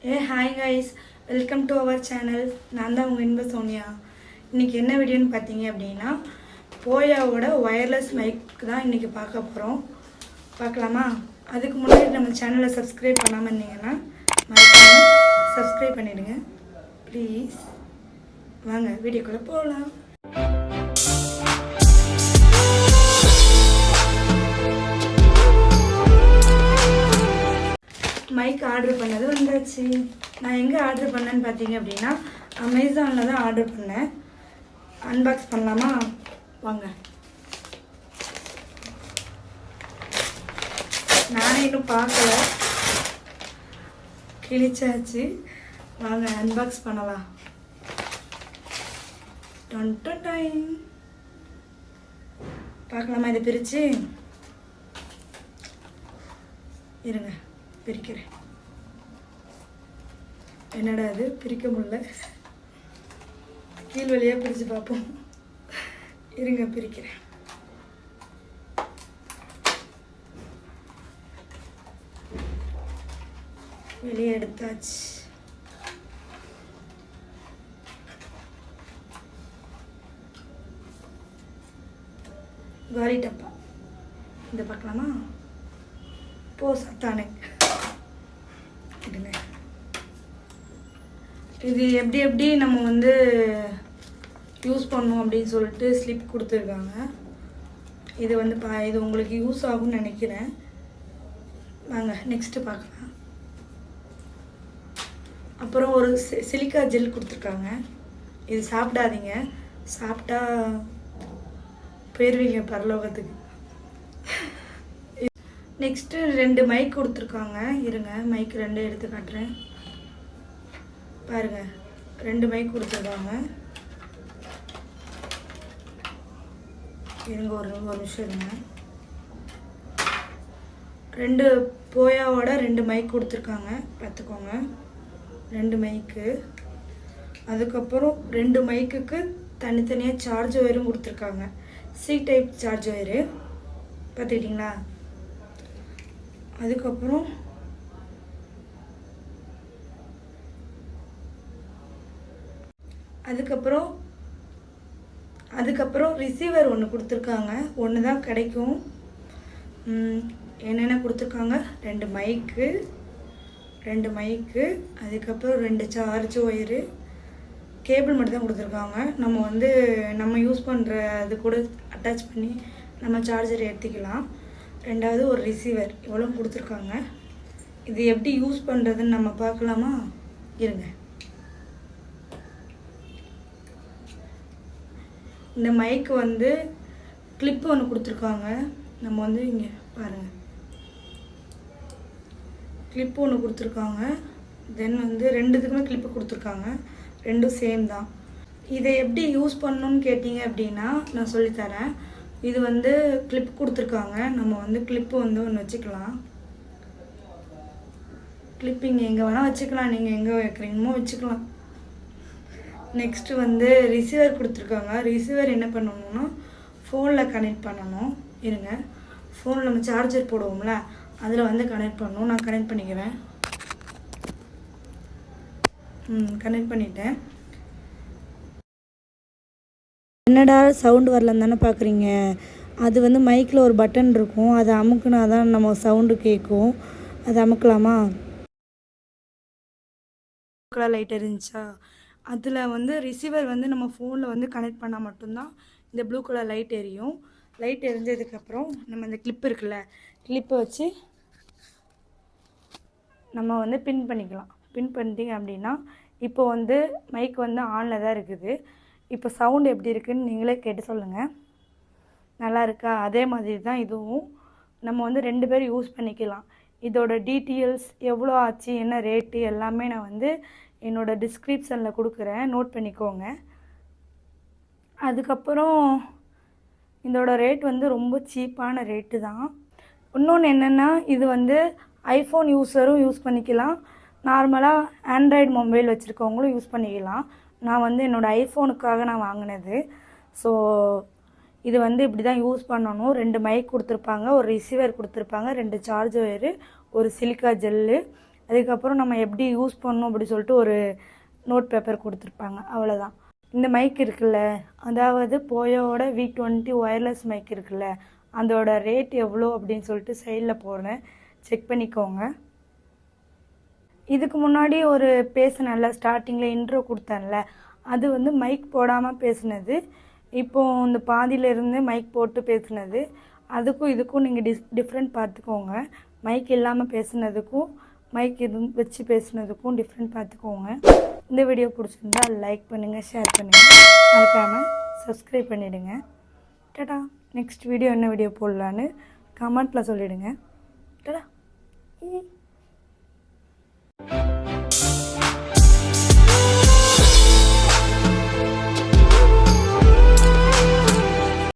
Hi guys, welcome to our channel. நான் தான் உங்கள் இன்ப சோனியா. இன்றைக்கி என்ன வீடியோன்னு பார்த்தீங்க அப்படின்னா, போயாவோட ஒயர்லெஸ் மைக் தான் இன்றைக்கி பார்க்க போகிறோம். பார்க்கலாமா? அதுக்கு முன்னாடி நம்ம சேனலை சப்ஸ்கிரைப் பண்ணாமல் இருந்தீங்கன்னா மறக்காமல் சப்ஸ்கிரைப் பண்ணிவிடுங்க ப்ளீஸ். வாங்க வீடியோக்குள்ளே போகலாம். மைக் ஆர்டர் பண்ணது வந்தாச்சு. நான் எங்கே ஆர்டர் பண்ணேன்னு பார்த்தீங்க அப்படின்னா, அமேசானில் தான் ஆர்டர் பண்ணேன். அன்பாக்ஸ் பண்ணலாமா? வாங்க. நானே இன்னும் பார்க்கல, கிழிச்சாச்சு. வாங்க அன்பாக்ஸ் பண்ணலாம். டைம் பார்க்கலாமா? இதை பிரித்து இருங்க, பிரிக்கிறேன். என்னடா அது பிரிக்க முடியல, கீழ் வழியாக பிரித்து பார்ப்போம். இருங்க பிரிக்கிறேன். வெளியே எடுத்தாச்சு. காலி டப்பா இந்த பார்க்கலாமா? போ சத்தானே. இது எப்படி நம்ம வந்து யூஸ் பண்ணணும் அப்படின்னு சொல்லிட்டு ஸ்லிப் கொடுத்துருக்காங்க. இது வந்து இது உங்களுக்கு யூஸ் ஆகும்னு நினைக்கிறேன். வாங்க நெக்ஸ்ட்டு பார்க்கலாம். அப்புறம் ஒரு சிலிக்கா ஜெல் கொடுத்துருக்காங்க. இது சாப்பிடாதீங்க, சாப்பிட்டா போயிடுவீங்க பரலோகத்துக்கு. நெக்ஸ்ட்டு 2 மைக் கொடுத்துருக்காங்க. இருங்க, மைக் 2 எடுத்து காட்டுறேன். பாருங்கள், 2 மைக் கொடுத்துருக்காங்க. இருங்க ஒரு நிமிஷம் இருங்க. 2 போயாவோட 2 மைக் கொடுத்துருக்காங்க, பார்த்துக்கோங்க. 2 மைக்கு. அதுக்கப்புறம் 2 மைக்குக்கு தனித்தனியாக சார்ஜ் ஒயரும் கொடுத்துருக்காங்க. சி டைப் சார்ஜ் ஒயரு, பார்த்துக்கிட்டிங்களா? அதுக்கப்புறம் ரிசீவர் ஒன்று கொடுத்துருக்காங்க. ஒன்று தான் கிடைக்கும். என்னென்ன கொடுத்துருக்காங்க? 2 மைக்கு, அதுக்கப்புறம் 2 சார்ஜ் ஒயரு, கேபிள் மட்டும் தான் கொடுத்துருக்காங்க. நம்ம யூஸ் பண்ணுற அது கூட அட்டாச் பண்ணி நம்ம சார்ஜர் எடுத்துக்கலாம். 2வது ஒரு ரிசீவர். இவ்வளோ கொடுத்துருக்காங்க. இது எப்படி யூஸ் பண்ணுறதுன்னு நம்ம பார்க்கலாமா? இருங்க. இந்த மைக்கு வந்து கிளிப்பு ஒன்று கொடுத்துருக்காங்க. நம்ம வந்து இங்கே பாருங்கள், கிளிப்பு ஒன்று கொடுத்துருக்காங்க. தென் வந்து 2த்துக்குமே கிளிப்பு கொடுத்துருக்காங்க. 2ம் சேம் தான். இதை எப்படி யூஸ் பண்ணணும்னு கேட்டிங்க அப்படின்னா நான் சொல்லித்தரேன். இது வந்து கிளிப் கொடுத்துருக்காங்க. நம்ம வந்து கிளிப்பு வந்து ஒன்று வச்சுக்கலாம். கிளிப்பிங் எங்கே வேணால் வச்சுக்கலாம், நீங்கள் எங்கே வைக்கிறீங்களோ வச்சுக்கலாம். நெக்ஸ்ட்டு வந்து ரிசீவர் கொடுத்துருக்காங்க. ரிசீவர் என்ன பண்ணணும்னா ஃபோனில் கனெக்ட் பண்ணணும். இருங்க, ஃபோனில் நம்ம சார்ஜர் போடுவோம்ல, அதில் வந்து கனெக்ட் பண்ணணும். நான் கனெக்ட் பண்ணிக்கிறேன். கனெக்ட் பண்ணிட்டேன். என்னடா சவுண்டு வரலன்னு தானே பார்க்குறீங்க? அது வந்து மைக்கில் ஒரு பட்டன் இருக்கும், அதை அமுக்குனா தான் நம்ம சவுண்டு கேட்கும். அதை அமுக்கலாமா? லைட் எரிஞ்சிச்சா? அதில் வந்து ரிசீவர் வந்து நம்ம ஃபோனில் வந்து கனெக்ட் பண்ணால் மட்டும்தான் இந்த ப்ளூ கலர் லைட் எரியும். லைட் எரிஞ்சதுக்கப்புறம் நம்ம இந்த கிளிப் இருக்குல்ல, கிளிப்பை வச்சு நம்ம வந்து பின் பண்ணிக்கலாம். பின் பண்ணிட்டீங்க அப்படின்னா இப்போ வந்து மைக் வந்து ஆனில் தான் இருக்குது. இப்போ சவுண்டு எப்படி இருக்குதுன்னு நீங்களே கேட்டு சொல்லுங்கள். நல்லா இருக்கா? அதே மாதிரி தான் இதுவும். நம்ம வந்து 2 பேரும் யூஸ் பண்ணிக்கலாம். இதோட டீட்டெயில்ஸ் எவ்வளோ ஆச்சு, என்ன ரேட்டு எல்லாமே நான் வந்து என்னோடய டிஸ்கிரிப்ஷனில் கொடுக்குறேன், நோட் பண்ணிக்கோங்க. அதுக்கப்புறம் இதோட ரேட் வந்து ரொம்ப சீப்பான ரேட்டு தான். இன்னொன்று என்னென்னா, இது வந்து ஐஃபோன் யூஸரும் யூஸ் பண்ணிக்கலாம், நார்மலாக ஆண்ட்ராய்டு மொபைல் வச்சுருக்கவங்களும் யூஸ் பண்ணிக்கலாம். நான் வந்து என்னோடய ஐஃபோனுக்காக நான் வாங்கினது. ஸோ இது வந்து இப்படி தான் யூஸ் பண்ணணும். 2 மைக் கொடுத்துருப்பாங்க, ஒரு ரிசீவர் கொடுத்துருப்பாங்க, 2 சார்ஜ் ஒயரு, ஒரு சிலிக்கா ஜெல்லு, அதுக்கப்புறம் நம்ம எப்படி யூஸ் பண்ணணும் அப்படி சொல்லிட்டு ஒரு நோட் பேப்பர் கொடுத்துருப்பாங்க, அவ்வளோதான். இந்த மைக் இருக்குல்ல, அதாவது போயோட V20 ஒயர்லெஸ் மைக் இருக்குல்ல, அதோட ரேட் எவ்வளோ அப்படின்னு சொல்லிட்டு சைடில் போடுறேன், செக் பண்ணிக்கோங்க. இதுக்கு முன்னாடி ஒரு பேசினேன்ல, ஸ்டார்டிங்கில் இன்ட்ரோ கொடுத்தேன்ல, அது வந்து மைக் போடாமல் பேசுனது. இப்போது இந்த பாதியிலேருந்து மைக் போட்டு பேசுனது, அதுக்கும் இதுக்கும் நீங்கள் டிஃப்ரெண்ட் பார்த்துக்கோங்க. மைக் இல்லாமல் பேசுனதுக்கும் மைக் வச்சு பேசுனதுக்கும் டிஃப்ரெண்ட் பார்த்துக்கோங்க. இந்த வீடியோ பிடிச்சிருந்தா லைக் பண்ணுங்கள், ஷேர் பண்ணுங்கள், மறக்காமல் சப்ஸ்கிரைப் பண்ணிவிடுங்க. டடா. நெக்ஸ்ட் வீடியோ என்ன வீடியோ போடலான்னு கமெண்ட்டில் சொல்லிவிடுங்க. டடா.